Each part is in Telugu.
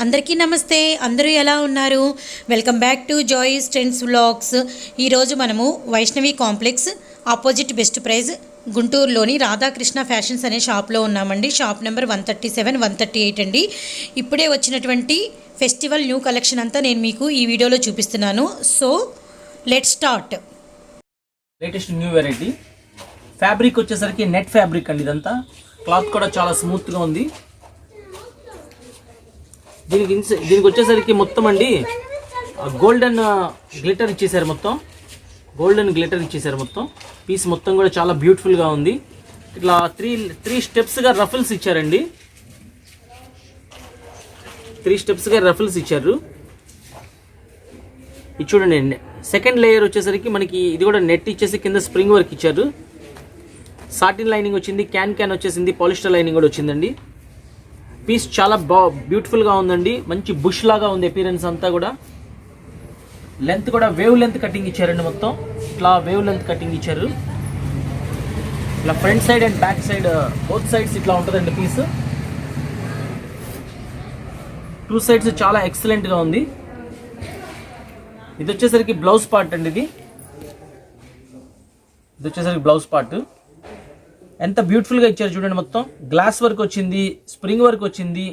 అందరికీ నమస్తే. అందరూ ఎలా ఉన్నారు? Welcome back to Joy's trends vlogs. ఈరోజు మనము Vaishnavi complex opposite best price గుంటూరులోని రాధాకృష్ణ ఫ్యాషన్స్ అనే షాప్లో ఉన్నామండి. షాప్ నెంబర్ 137, 138 అండి. ఇప్పుడే వచ్చినటువంటి ఫెస్టివల్ న్యూ కలెక్షన్ అంతా నేను మీకు ఈ వీడియోలో చూపిస్తున్నాను. So let's start. Latest new variety fabric వచ్చేసరికి నెట్ ఫ్యాబ్రిక్ అండి. ఇదంతా క్లాత్ కూడా చాలా స్మూత్గా ఉంది. దీనికి వచ్చేసరికి మొత్తం అండి గోల్డెన్ గ్లిటర్ ఇచ్చేసారు. గోల్డెన్ గ్లిటర్ ఇచ్చేసారు. మొత్తం పీస్ మొత్తం కూడా చాలా బ్యూటిఫుల్గా ఉంది. ఇట్లా త్రీ స్టెప్స్గా రఫల్స్ ఇచ్చారండి. 3 స్టెప్స్గా రఫల్స్ ఇచ్చారు. ఇది చూడండి. సెకండ్ లేయర్ వచ్చేసరికి మనకి ఇది కూడా నెట్ ఇచ్చేసి కింద స్ప్రింగ్ వర్క్ ఇచ్చారు. సాటిన్ లైనింగ్ వచ్చింది. క్యాన్ వచ్చేసింది. పాలిస్టర్ లైనింగ్ కూడా వచ్చిందండి. పీస్ చాలా బ్యూటిఫుల్గా ఉందండి. మంచి బుష్ లాగా ఉంది అపీరెన్స్ అంతా కూడా. లెంత్ కూడా వేవ్ లెంత్ కటింగ్ ఇచ్చారండి. మొత్తం ఇట్లా వేవ్ లెంత్ కటింగ్ ఇచ్చారు. ఇట్లా front side and back side both sides ఇట్లా ఉంటుందండి పీస్. 2 సైడ్స్ చాలా ఎక్సలెంట్గా ఉంది. ఇది వచ్చేసరికి బ్లౌజ్ పార్ట్ అండి. ఇది వచ్చేసరికి బ్లౌజ్ పార్ట్. ఎంత బ్యూటిఫుల్గా ఇచ్చారు చూడండి. మొత్తం గ్లాస్ వర్క్ వచ్చింది, స్ప్రింగ్ వర్క్ వచ్చింది.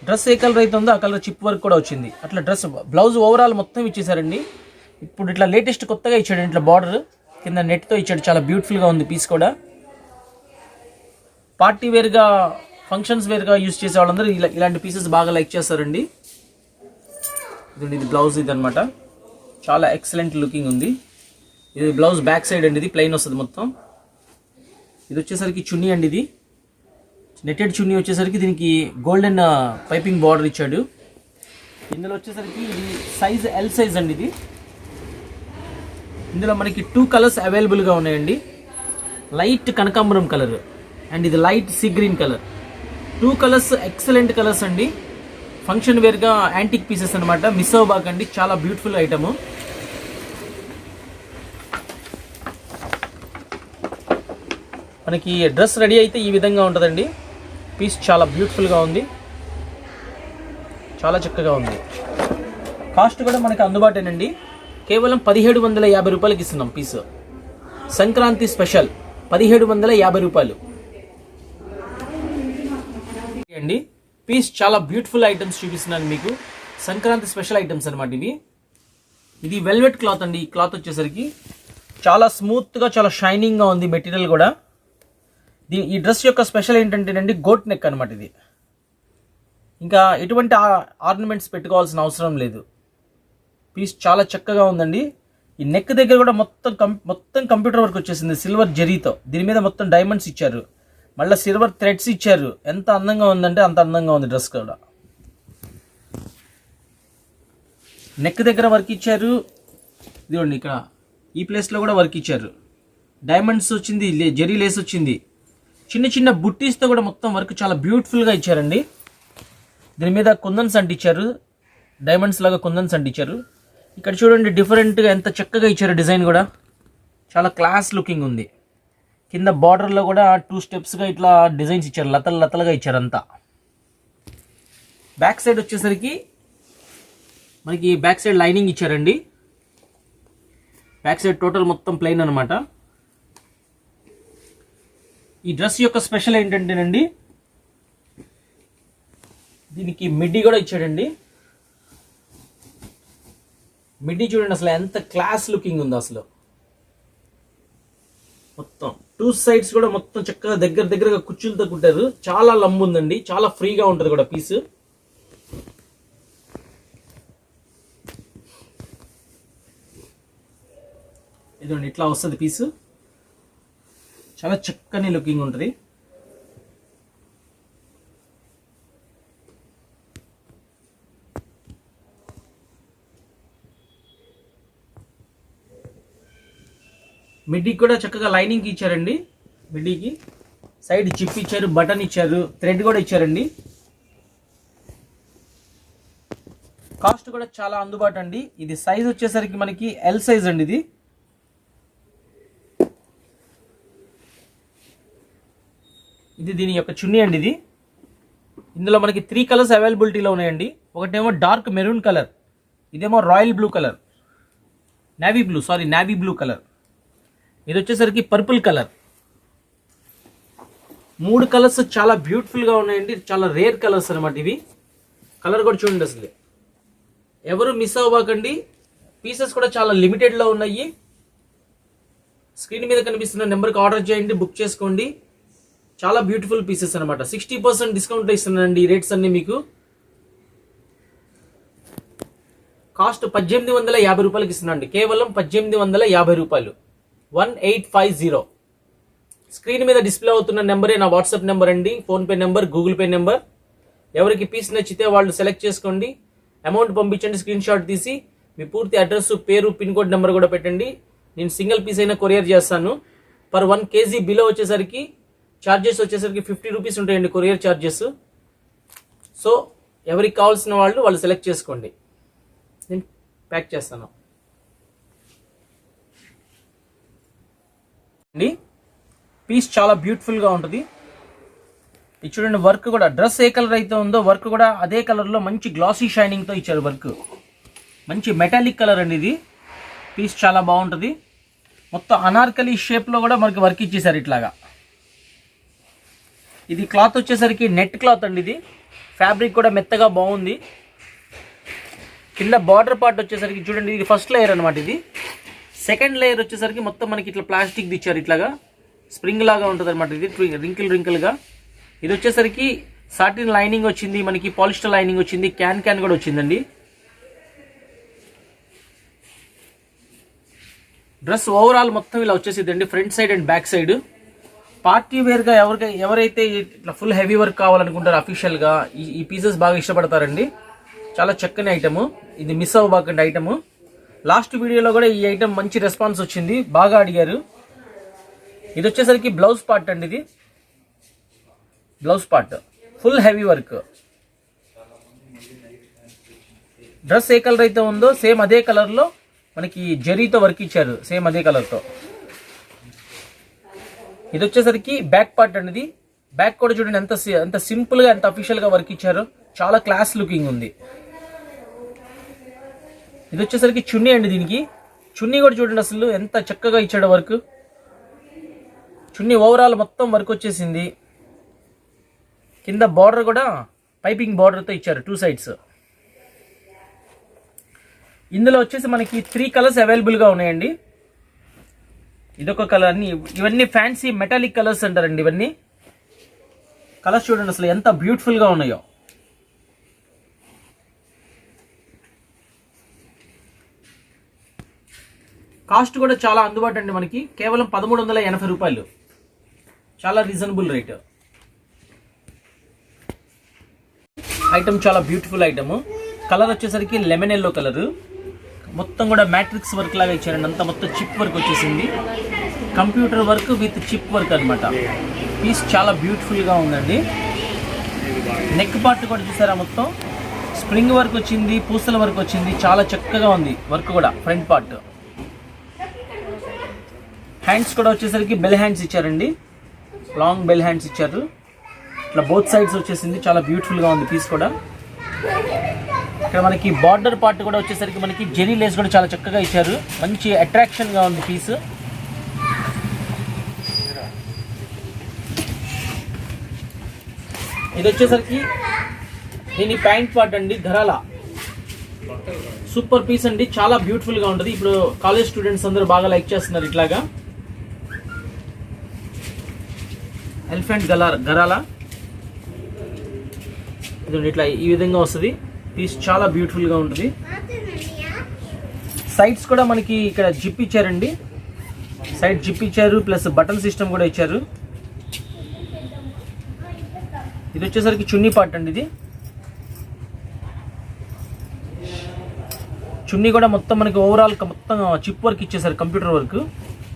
డ్రెస్ ఏ కలర్ అయితే ఉందో ఆ కలర్ చిప్ వర్క్ కూడా వచ్చింది. అట్లా డ్రెస్ బ్లౌజ్ ఓవరాల్ మొత్తం ఇచ్చేసారండి. ఇప్పుడు ఇట్లా లేటెస్ట్ కొత్తగా ఇచ్చాడు. ఇట్లా బార్డర్ కింద నెట్తో ఇచ్చాడు. చాలా బ్యూటిఫుల్గా ఉంది పీస్ కూడా. పార్టీ వేర్గా, ఫంక్షన్స్ వేర్గా యూజ్ చేసే వాళ్ళందరూ ఇలాంటి పీసెస్ బాగా లైక్ చేస్తారండి. ఇది బ్లౌజ్ ఇది అనమాట. చాలా ఎక్సలెంట్ లుకింగ్ ఉంది. ఇది బ్లౌజ్ బ్యాక్ సైడ్ అండి. ఇది ప్లెయిన్ వస్తుంది మొత్తం. ఇది వచ్చేసరికి చున్నీ అండి. ఇది నెట్టెడ్ చున్నీ వచ్చేసరికి దీనికి గోల్డెన్ పైపింగ్ బార్డర్ ఇచ్చాడు. ఇందులో వచ్చేసరికి ఇది సైజ్ ఎల్ సైజ్ అండి. ఇది ఇందులో మనకి 2 కలర్స్ అవైలబుల్గా ఉన్నాయండి. లైట్ కనకాంబరం కలర్ అండ్ ఇది light sea green colour. 2 colours excellent colours అండి. ఫంక్షన్ వేర్గా యాంటిక్ పీసెస్ అనమాట. మిస్ అవ్వబాకండి. చాలా బ్యూటిఫుల్ ఐటమ్. మనకి డ్రెస్ రెడీ అయితే ఈ విధంగా ఉంటుందండి. పీస్ చాలా బ్యూటిఫుల్గా ఉంది. చాలా చక్కగా ఉంది. కాస్ట్ కూడా మనకి అందుబాటేనండి. కేవలం 1750 రూపాయలకి ఇస్తున్నాం పీస్. సంక్రాంతి స్పెషల్ 1750 రూపాయలు అండి. పీస్ చాలా బ్యూటిఫుల్ ఐటమ్స్ చూపిస్తున్నాను మీకు. సంక్రాంతి స్పెషల్ ఐటమ్స్ అనమాట ఇవి. ఇది వెల్వెట్ క్లాత్ అండి. ఈ క్లాత్ వచ్చేసరికి చాలా స్మూత్గా, చాలా షైనింగ్గా ఉంది మెటీరియల్ కూడా. ఈ డ్రెస్ యొక్క స్పెషల్ ఏంటంటేనండి గోట్ నెక్ అనమాట. ఇది ఇంకా ఎటువంటి ఆర్నమెంట్స్ పెట్టుకోవాల్సిన అవసరం లేదు. పీస్ చాలా చక్కగా ఉందండి. ఈ నెక్ దగ్గర కూడా మొత్తం కంప్యూటర్ వర్క్ వచ్చేసింది సిల్వర్ జరీతో. దీని మీద మొత్తం డైమండ్స్ ఇచ్చారు. మళ్ళీ సిల్వర్ థ్రెడ్స్ ఇచ్చారు. ఎంత అందంగా ఉందంటే అంత అందంగా ఉంది డ్రెస్ కూడా. నెక్ దగ్గర వర్క్ ఇచ్చారు. ఇదిగోండి ఇక్కడ ఈ ప్లేస్లో కూడా వర్క్ ఇచ్చారు. డైమండ్స్ వచ్చింది, జరీ లేస్ వచ్చింది. చిన్న చిన్న బుట్టీస్తో కూడా మొత్తం వర్క్ చాలా బ్యూటిఫుల్గా ఇచ్చారండి. దీని మీద కుందన్స్ అంటించారు. డైమండ్స్ లాగా కుందన్స్ అంటించారు. ఇక్కడ చూడండి డిఫరెంట్గా ఎంత చక్కగా ఇచ్చారు. డిజైన్ కూడా చాలా క్లాస్ లుకింగ్ ఉంది. కింద బార్డర్లో కూడా 2 స్టెప్స్గా ఇట్లా డిజైన్స్ ఇచ్చారు. లతలుగా ఇచ్చారు అంతా. బ్యాక్ సైడ్ వచ్చేసరికి మనకి బ్యాక్ సైడ్ లైనింగ్ ఇచ్చారండి. బ్యాక్ సైడ్ టోటల్ మొత్తం ప్లెయిన్ అనమాట. ఈ డ్రెస్ యొక్క స్పెషల్ ఏంటంటేనండి దీనికి మిడ్డీ కూడా ఇచ్చాడండి. మిడ్డీ చూడండి అసలు ఎంత క్లాస్ లుకింగ్ ఉందో అసలు. మొత్తం 2 సైడ్స్ కూడా మొత్తం చక్కగా దగ్గరగా కుచ్చులతో కుట్టారు. చాలా లంబు ఉందండి. చాలా ఫ్రీగా ఉంటుంది కూడా పీస్. ఇదండి ఇట్లా వస్తుంది పీస్. చాలా చక్కని లుకింగ్ ఉంటుంది. మిడ్డీకి కూడా చక్కగా లైనింగ్ ఇచ్చారండి. మిడ్డీకి సైడ్ చిప్ ఇచ్చారు, బటన్ ఇచ్చారు, థ్రెడ్ కూడా ఇచ్చారండి. కాస్ట్ కూడా చాలా అందుబాటు అండి. ఇది సైజ్ వచ్చేసరికి మనకి ఎల్ సైజ్ అండి. ఇది దీని యొక్క చున్నీ అండి. ఇది ఇందులో మనకి 3 కలర్స్ అవైలబిలిటీలో ఉన్నాయండి. ఒకటేమో డార్క్ మెరూన్ కలర్, ఇదేమో royal blue colour, navy blue colour. ఇది వచ్చేసరికి పర్పుల్ కలర్. 3 కలర్స్ చాలా బ్యూటిఫుల్గా ఉన్నాయండి. చాలా రేర్ కలర్స్ అనమాట ఇవి. కలర్ కూడా చూడండి, అసలు ఎవరు మిస్ అవ్వకండి. పీసెస్ కూడా చాలా లిమిటెడ్లో ఉన్నాయి. స్క్రీన్ మీద కనిపిస్తున్న నెంబర్కి ఆర్డర్ చేయండి, బుక్ చేసుకోండి. చాలా బ్యూటిఫుల్ పీసెస్ అనమాట. 60% డిస్కౌంట్ ఇస్తున్నానండి. ఈ రేట్స్ అన్ని మీకు కాస్ట్ 1850 రూపాయలకి ఇస్తున్నాండి. కేవలం 1850 రూపాయలు. 1850. స్క్రీన్ మీద డిస్ప్లే అవుతున్న నెంబరే నా వాట్సాప్ నెంబర్ అండి. PhonePe number, Google pay number. ఎవరికి పీస్ నచ్చితే వాళ్ళు సెలెక్ట్ చేసుకోండి, అమౌంట్ పంపించండి. స్క్రీన్ షాట్ తీసి మీ పూర్తి అడ్రస్, పేరు, పిన్ కోడ్ నెంబర్ కూడా పెట్టండి. నేను సింగిల్ పీస్ అయినా కొరియర్ చేస్తాను. పర్ 1 kg బిలో వచ్చేసరికి ఛార్జెస్ వచ్చేసరికి 50 రూపీస్ ఉంటాయండి, కొరియర్ ఛార్జెస్. సో ఎవరికి కావాల్సిన వాళ్ళు సెలెక్ట్ చేసుకోండి. నేను ప్యాక్ చేస్తాను అండి. పీస్ చాలా బ్యూటిఫుల్గా ఉంటుంది. ఇది చూడండి, వర్క్ కూడా డ్రెస్ ఏ కలర్ అయితే ఉందో వర్క్ కూడా అదే కలర్లో మంచి గ్లాసీ షైనింగ్తో ఇచ్చారు. వర్క్ మంచి మెటాలిక్ కలర్ అండి. ఇది పీస్ చాలా బాగుంటుంది. మొత్తం అనార్కలి షేప్లో కూడా మనకి వర్క్ ఇచ్చేసారు ఇట్లాగా. ఇది క్లాత్ వచ్చేసరికి నెట్ క్లాత్ అండి. ఇది ఫ్యాబ్రిక్ కూడా మెత్తగా బాగుంది. కింద బార్డర్ పార్ట్ వచ్చేసరికి చూడండి, ఇది ఫస్ట్ లేయర్ అనమాట. ఇది సెకండ్ లేయర్ వచ్చేసరికి మొత్తం మనకి ఇట్లా ప్లాస్టిక్ ఇచ్చారు. ఇట్లాగా స్ప్రింగ్ లాగా ఉంటుంది అనమాట. ఇది రింకిల్గా. ఇది వచ్చేసరికి సాటిన్ లైనింగ్ వచ్చింది, మనకి పాలిస్టర్ లైనింగ్ వచ్చింది, క్యాన్ కూడా వచ్చిందండి. డ్రెస్ ఓవరాల్ మొత్తం ఇలా వచ్చేసిందండి, front side and back side. Party వేర్గా ఎవరైతే ఇట్లా ఫుల్ హెవీ వర్క్ కావాలనుకుంటారో అఫీషియల్గా ఈ పీసెస్ బాగా ఇష్టపడతారండి. చాలా చక్కని ఐటమ్. ఇది మిస్ అవ్వబాకండి ఐటమ్. లాస్ట్ వీడియోలో కూడా ఈ ఐటమ్ మంచి రెస్పాన్స్ వచ్చింది, బాగా అడిగారు. ఇది వచ్చేసరికి బ్లౌజ్ పార్ట్ అండి. ఇది blouse part full heavy work. Dress ఏ కలర్ అయితే ఉందో సేమ్ అదే కలర్లో మనకి జరీతో వర్క్ ఇచ్చారు, సేమ్ అదే కలర్తో. ఇది వచ్చేసరికి బ్యాక్ పార్ట్ అండి. ఇది బ్యాక్ కూడా చూడండి ఎంత సింపుల్గా, ఎంత అఫీషియల్గా వర్క్ ఇచ్చారు. చాలా క్లాస్ లుకింగ్ ఉంది. ఇది వచ్చేసరికి చున్నీ అండి. దీనికి చున్నీ కూడా చూడండి అసలు ఎంత చక్కగా ఇచ్చాడు వర్క్. చున్నీ ఓవరాల్ మొత్తం వర్క్ వచ్చేసింది. కింద బార్డర్ కూడా పైపింగ్ బార్డర్తో ఇచ్చారు 2 sides. ఇందులో వచ్చేసి మనకి 3 కలర్స్ అవైలబుల్గా ఉన్నాయండి. ఇదొక కలర్. ఇవన్నీ ఫ్యాన్సీ మెటాలిక్ కలర్స్ అంటారండి. ఇవన్నీ కలర్స్ చూడండి అసలు ఎంత బ్యూటిఫుల్గా ఉన్నాయో. కాస్ట్ కూడా చాలా అందుబాటు అండి. మనకి కేవలం 1380 రూపాయలు. చాలా రీజనబుల్ రేట్. ఐటమ్ చాలా బ్యూటిఫుల్ ఐటమ్. కలర్ వచ్చేసరికి లెమన్ ఎల్లో కలర్. మొత్తం కూడా మ్యాట్రిక్స్ వర్క్ లాగా ఇచ్చారండి. అంతా మొత్తం చిప్ వర్క్ వచ్చేసింది. Computer work with chip work అనమాట. పీస్ చాలా బ్యూటిఫుల్గా ఉందండి. నెక్ పార్ట్ కూడా చూసారా, మొత్తం స్ప్రింగ్ వర్క్ వచ్చింది, పూసల వర్క్ వచ్చింది. చాలా చక్కగా ఉంది వర్క్ కూడా. ఫ్రంట్ పార్ట్ హ్యాండ్స్ కూడా వచ్చేసరికి బెల్ హ్యాండ్స్ ఇచ్చారండి. లాంగ్ బెల్ హ్యాండ్స్ ఇచ్చారు. ఇట్లా బోత్ సైడ్స్ వచ్చేసింది. చాలా బ్యూటిఫుల్గా ఉంది పీస్ కూడా. ఇక్కడ మనకి బార్డర్ పార్ట్ కూడా వచ్చేసరికి మనకి జెరీ లేస్ కూడా చాలా చక్కగా ఇచ్చారు. మంచి అట్రాక్షన్గా ఉంది పీస్. ఇది వచ్చేసరికి దీని ప్యాంట్ పార్ట్ అండి. ధరాల సూపర్ పీస్ అండి. చాలా బ్యూటిఫుల్గా ఉంటుంది. ఇప్పుడు కాలేజ్ స్టూడెంట్స్ అందరూ బాగా లైక్ చేస్తున్నారు ఇట్లాగా. ఎలిఫెంట్ గరాల ఇది ఇట్లా ఈ విధంగా వస్తుంది. పీస్ చాలా బ్యూటిఫుల్గా ఉంటుంది. సైడ్స్ కూడా మనకి ఇక్కడ జిప్ ఇచ్చారండి. సైడ్ జిప్ ఇచ్చారు, ప్లస్ బటన్ సిస్టమ్ కూడా ఇచ్చారు. ఇది వచ్చేసరికి చున్నీ పార్ట్ అండి. ఇది చున్నీ కూడా మొత్తం మనకి ఓవరాల్ మొత్తం చిప్ వర్క్ ఇచ్చేసారు, కంప్యూటర్ వర్క్.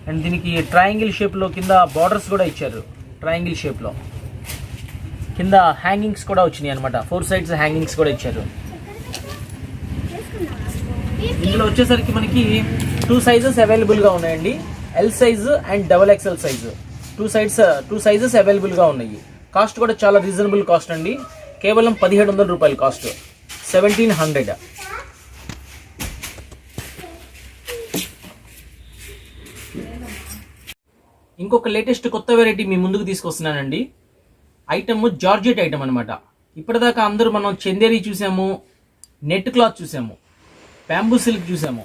అండ్ దీనికి ట్రయాంగిల్ షేప్లో కింద బార్డర్స్ కూడా ఇచ్చారు. ట్రయాంగిల్ షేప్లో కింద హ్యాంగింగ్స్ కూడా వచ్చినాయి అనమాట. 4 sides హ్యాంగింగ్స్ కూడా ఇచ్చారు. ఇందులో వచ్చేసరికి మనకి 2 sizes అవైలబుల్గా ఉన్నాయండి. L size and XXL size. 2 sizes అవైలబుల్గా ఉన్నాయి. కాస్ట్ కూడా చాలా రీజనబుల్ కాస్ట్ అండి. కేవలం 1700 రూపాయలు కాస్ట్. 1700. ఇంకొక లేటెస్ట్ కొత్త వెరైటీ మీ ముందుకు తీసుకొస్తున్నానండి. ఐటమ్ జార్జెట్ ఐటమ్ అనమాట. ఇప్పటిదాకా అందరూ మనం చందేరి చూసాము, నెట్ క్లాత్ చూసాము, బ్యాంబూ సిల్క్ చూసాము,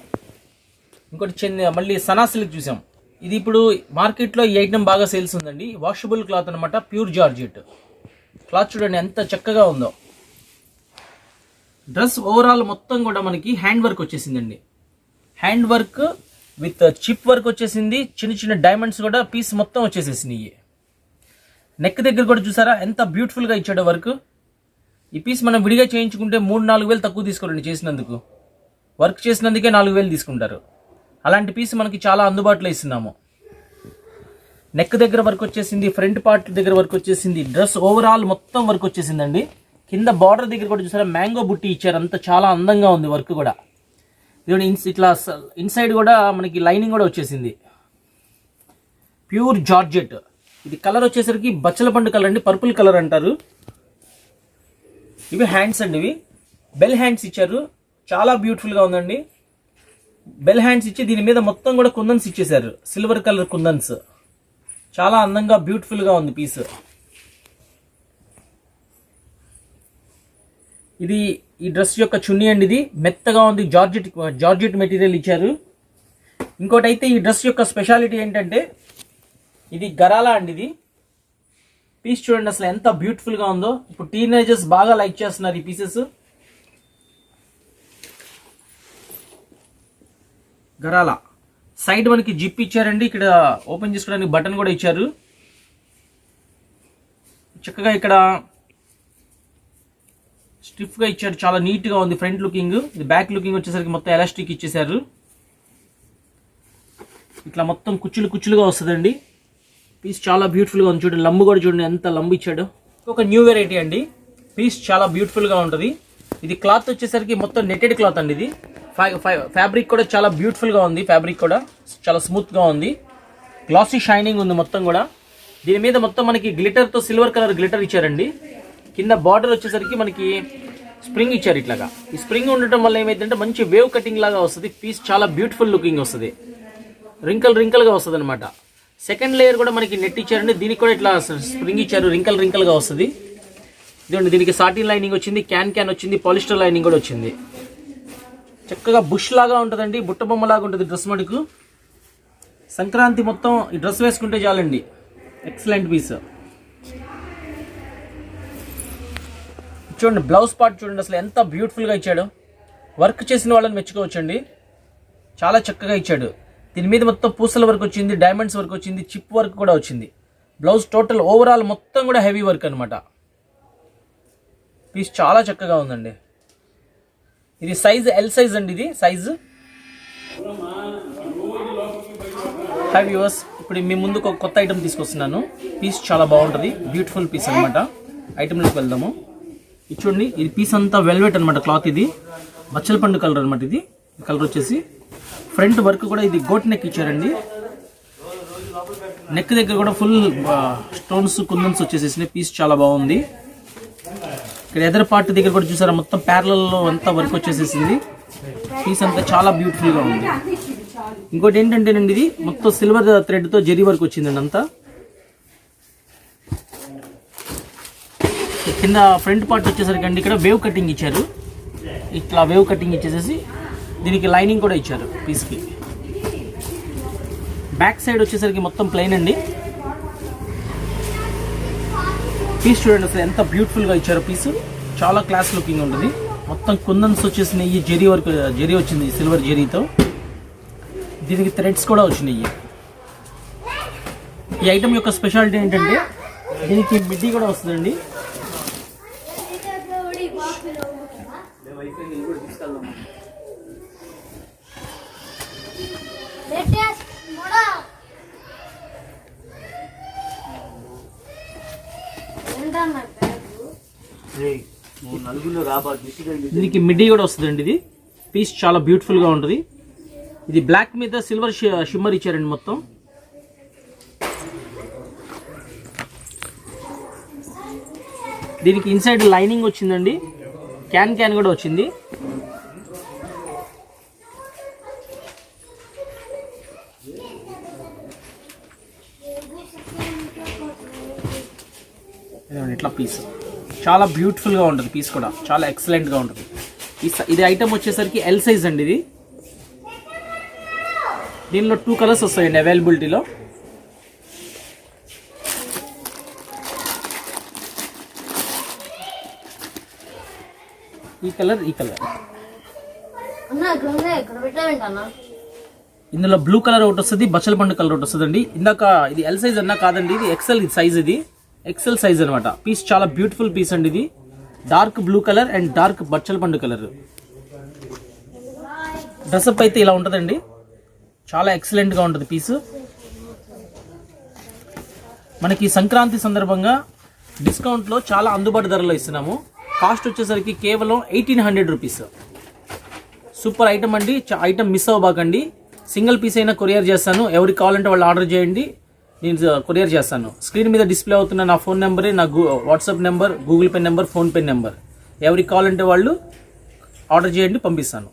ఇంకోటి మళ్ళీ సనా సిల్క్ చూసాము. ఇది ఇప్పుడు మార్కెట్లో ఈ ఐటమ్ బాగా సేల్స్ ఉందండి. వాషబుల్ క్లాత్ అనమాట, ప్యూర్ జార్జెట్ క్లాత్. చూడండి ఎంత చక్కగా ఉందో. డ్రెస్ ఓవరాల్ మొత్తం కూడా మనకి హ్యాండ్ వర్క్ వచ్చేసిందండి. Hand work with chip work వచ్చేసింది. చిన్న చిన్న డైమండ్స్ కూడా పీస్ మొత్తం వచ్చేసేసినాయి. నెక్ దగ్గర కూడా చూసారా ఎంత బ్యూటిఫుల్గా ఇచ్చాడో వర్క్. ఈ పీస్ మనం విడిగా చేయించుకుంటే 3-4 వేలు తక్కువ తీసుకోరండి చేసినందుకు. వర్క్ చేసినందుకే 4 వేలు తీసుకుంటారు. అలాంటి పీస్ మనకి చాలా అందుబాటులో ఇస్తున్నాము. నెక్ దగ్గర వర్క్ వచ్చేసింది, ఫ్రంట్ పార్ట్ దగ్గర వర్క్ వచ్చేసింది, డ్రెస్ ఓవరాల్ మొత్తం వర్క్ వచ్చేసిందండి. కింద బార్డర్ దగ్గర కూడా చూసారా మ్యాంగో బుట్టి ఇచ్చారు. అంత చాలా అందంగా ఉంది వర్క్ కూడా. ఇట్లా ఇన్సైడ్ కూడా మనకి లైనింగ్ కూడా వచ్చేసింది. Pure georgette. ఇది కలర్ వచ్చేసరికి బచ్చల పండు కలర్ అండి, పర్పుల్ కలర్ అంటారు. ఇవి హ్యాండ్స్ అండి. ఇవి బెల్ హ్యాండ్స్ ఇచ్చారు. చాలా బ్యూటిఫుల్గా ఉందండి. బెల్ హ్యాండ్స్ ఇచ్చి దీని మీద మొత్తం కూడా కుందన్స్ ఇచ్చేసారు, సిల్వర్ కలర్ కుందన్స్. చాలా అందంగా బ్యూటిఫుల్గా ఉంది పీస్. ఇది ఈ డ్రెస్ యొక్క చున్నీ అండి. ఇది మెత్తగా ఉంది, జార్జెట్ మెటీరియల్ ఇచ్చారు. ఇంకోటి అయితే ఈ డ్రెస్ యొక్క స్పెషాలిటీ ఏంటంటే ఇది గరాలా అండి. ఇది పీస్ చూడండి అసలు ఎంత బ్యూటిఫుల్గా ఉందో. ఇప్పుడు టీనేజర్స్ బాగా లైక్ చేస్తున్నారు ఈ పీసెస్. గరాలా సైడ్ మనకి జిప్ ఇచ్చారండి. ఇక్కడ ఓపెన్ చేసుకోవడానికి బటన్ కూడా ఇచ్చారు. చక్కగా ఇక్కడ స్టిఫ్గా ఇచ్చారు, చాలా నీట్గా ఉంది. ఫ్రంట్ లుకింగ్, ఇది బ్యాక్ లుకింగ్ వచ్చేసరికి మొత్తం ఎలాస్టిక్ ఇచ్చేసారు. ఇట్లా మొత్తం కుచ్చులుగా వస్తుందండి. పీస్ చాలా బ్యూటిఫుల్గా ఉంది. చూడండి లంబు కూడా చూడండి ఎంత లంబు ఇచ్చాడు. ఒక న్యూ వెరైటీ అండి. పీస్ చాలా బ్యూటిఫుల్గా ఉంటుంది. ఇది క్లాత్ వచ్చేసరికి మొత్తం నెట్టెడ్ క్లాత్ అండి. ఇది ఫ్యాబ్రిక్ కూడా చాలా బ్యూటిఫుల్గా ఉంది. ఫ్యాబ్రిక్ కూడా చాలా స్మూత్గా ఉంది. గ్లాసీ షైనింగ్ ఉంది మొత్తం కూడా. దీని మీద మొత్తం మనకి గ్లిటర్తో సిల్వర్ కలర్ గ్లిటర్ ఇచ్చారండి. కింద బార్డర్ వచ్చేసరికి మనకి స్ప్రింగ్ ఇచ్చారు ఇట్లాగా. ఈ స్ప్రింగ్ ఉండటం వల్ల ఏమైందంటే మంచి వేవ్ కటింగ్ లాగా వస్తుంది. పీస్ చాలా బ్యూటిఫుల్ లుకింగ్ వస్తుంది. రింకల్గా వస్తుంది అనమాట. సెకండ్ లేయర్ కూడా మనకి నెట్ ఇచ్చారండి. దీనికి కూడా ఇట్లా స్ప్రింగ్ ఇచ్చారు, రింకల్గా వస్తుంది. ఇదిగోండి దీనికి సాటిన్ లైనింగ్ వచ్చింది, క్యాన్ వచ్చింది, పాలిస్టర్ లైనింగ్ కూడా వచ్చింది. చక్కగా బుష్ లాగా ఉంటుందండి, బుట్ట బొమ్మ లాగా ఉంటుంది డ్రెస్ మటుకు. సంక్రాంతి మొత్తం ఈ డ్రెస్ వేసుకుంటే చాలండి. Excellent piece. చూడండి బ్లౌజ్ పార్ట్ చూడండి అసలు ఎంత బ్యూటిఫుల్గా ఇచ్చాడు. వర్క్ చేసిన వాళ్ళని మెచ్చుకోవచ్చండి. చాలా చక్కగా ఇచ్చాడు. దీని మీద మొత్తం పూసల వర్క్ వచ్చింది, డైమండ్స్ వర్క్ వచ్చింది, చిప్ వర్క్ కూడా వచ్చింది. బ్లౌజ్ టోటల్ ఓవరాల్ మొత్తం కూడా హెవీ వర్క్ అనమాట. పీస్ చాలా చక్కగా ఉందండి. ఇది సైజ్ ఎల్ సైజ్ అండి. ఇది సైజు హై వ్యూవర్స్. ఇప్పుడు మీ ముందుకు ఒక కొత్త ఐటమ్ తీసుకొస్తున్నాను. పీస్ చాలా బాగుంటుంది, బ్యూటిఫుల్ పీస్ అనమాట. ఐటమ్లోకి వెళ్దాము. ఇది చూడండి, ఇది పీస్ అంతా వెల్వెట్ అనమాట క్లాత్. ఇది బచ్చల పండు కలర్ అనమాట. ఇది కలర్ వచ్చేసి ఫ్రంట్ వర్క్ కూడా ఇది గోట్ నెక్ ఇచ్చారండి. నెక్ దగ్గర కూడా ఫుల్ స్టోన్స్ కుందన్స్ వచ్చేసేసినాయి. పీస్ చాలా బాగుంది. ఇక్కడ ఎదర్ పార్ట్ దగ్గర కూడా చూసారా మొత్తం ప్యారలలో అంతా వర్క్ వచ్చేసేసింది. పీస్ అంతా చాలా బ్యూటిఫుల్గా ఉంది. ఇంకోటి ఏంటంటేనండి ఇది మొత్తం సిల్వర్ థ్రెడ్తో జరీ వర్క్ వచ్చిందండి అంతా. కింద ఫ్రంట్ పార్ట్ వచ్చేసరికి అండి ఇక్కడ వేవ్ కటింగ్ ఇచ్చారు. ఇట్లా వేవ్ కటింగ్ ఇచ్చేసేసి దీనికి లైనింగ్ కూడా ఇచ్చారు పీస్కి. బ్యాక్ సైడ్ వచ్చేసరికి మొత్తం ప్లెయిన్ అండి. పీస్ చూడండి అసలు ఎంత బ్యూటిఫుల్గా ఇచ్చారు. పీస్ చాలా క్లాస్ లుకింగ్ ఉంటుంది. మొత్తం కుందన్స్ వచ్చేసినాయి, జరీ వచ్చింది సిల్వర్ జరీతో. దీనికి థ్రెడ్స్ కూడా వచ్చినాయి. ఈ ఐటమ్ యొక్క స్పెషాలిటీ ఏంటంటే దీనికి మిడ్డీ కూడా వస్తుందండి. దీనికి మిడ్డీ కూడా వస్తుందండి. ఇది పీస్ చాలా బ్యూటిఫుల్ గా ఉంటుంది. ఇది బ్లాక్ మీద సిల్వర్ షిమ్మర్ ఇచ్చారండి మొత్తం. దీనికి ఇన్సైడ్ లైనింగ్ వచ్చిందండి. క్యాన్ కూడా వచ్చింది. ఇట్లా పీస్ చాలా బ్యూటిఫుల్గా ఉంటుంది. పీస్ కూడా చాలా ఎక్సలెంట్గా ఉంటుంది. ఇది ఐటమ్ వచ్చేసరికి ఎల్ సైజ్ అండి. ఇది దీనిలో 2 కలర్స్ వస్తాయండి అవైలబిలిటీలో. ఈ కలర్ ఇందులో బ్లూ కలర్ ఒకటి వస్తుంది, బచ్చల పండు కలర్ ఒకటి వస్తుందండి. ఇందాక ఇది ఎల్ సైజ్ అన్నా కాదండి, ఇది ఎక్సెల్ సైజ్. ఇది ఎక్సెల్ సైజ్ అనమాట. పీస్ చాలా బ్యూటిఫుల్ పీస్ అండి. ఇది dark blue colour and dark బచ్చల పండు కలర్. డ్రెస్అప్ అయితే ఇలా ఉంటుందండి. చాలా ఎక్సలెంట్గా ఉంటుంది పీసు. మనకి సంక్రాంతి సందర్భంగా డిస్కౌంట్లో చాలా అందుబాటు ధరలో ఇస్తున్నాము. కాస్ట్ వచ్చేసరికి కేవలం 1800 రూపీస్. సూపర్ ఐటమ్ అండి. ఐటమ్ మిస్ అవ్వబాకండి. సింగిల్ పీస్ అయినా కొరియర్ చేస్తాను. ఎవరికి కావాలంటే వాళ్ళు ఆర్డర్ చేయండి, నేను కొరియర్ చేస్తాను. స్క్రీన్ మీద డిస్ప్లే అవుతున్న నా ఫోన్ నెంబరే నా WhatsApp number, Google pay number, PhonePe number. ఎవరికి కావాలంటే వాళ్ళు ఆర్డర్ చేయండి, పంపిస్తాను.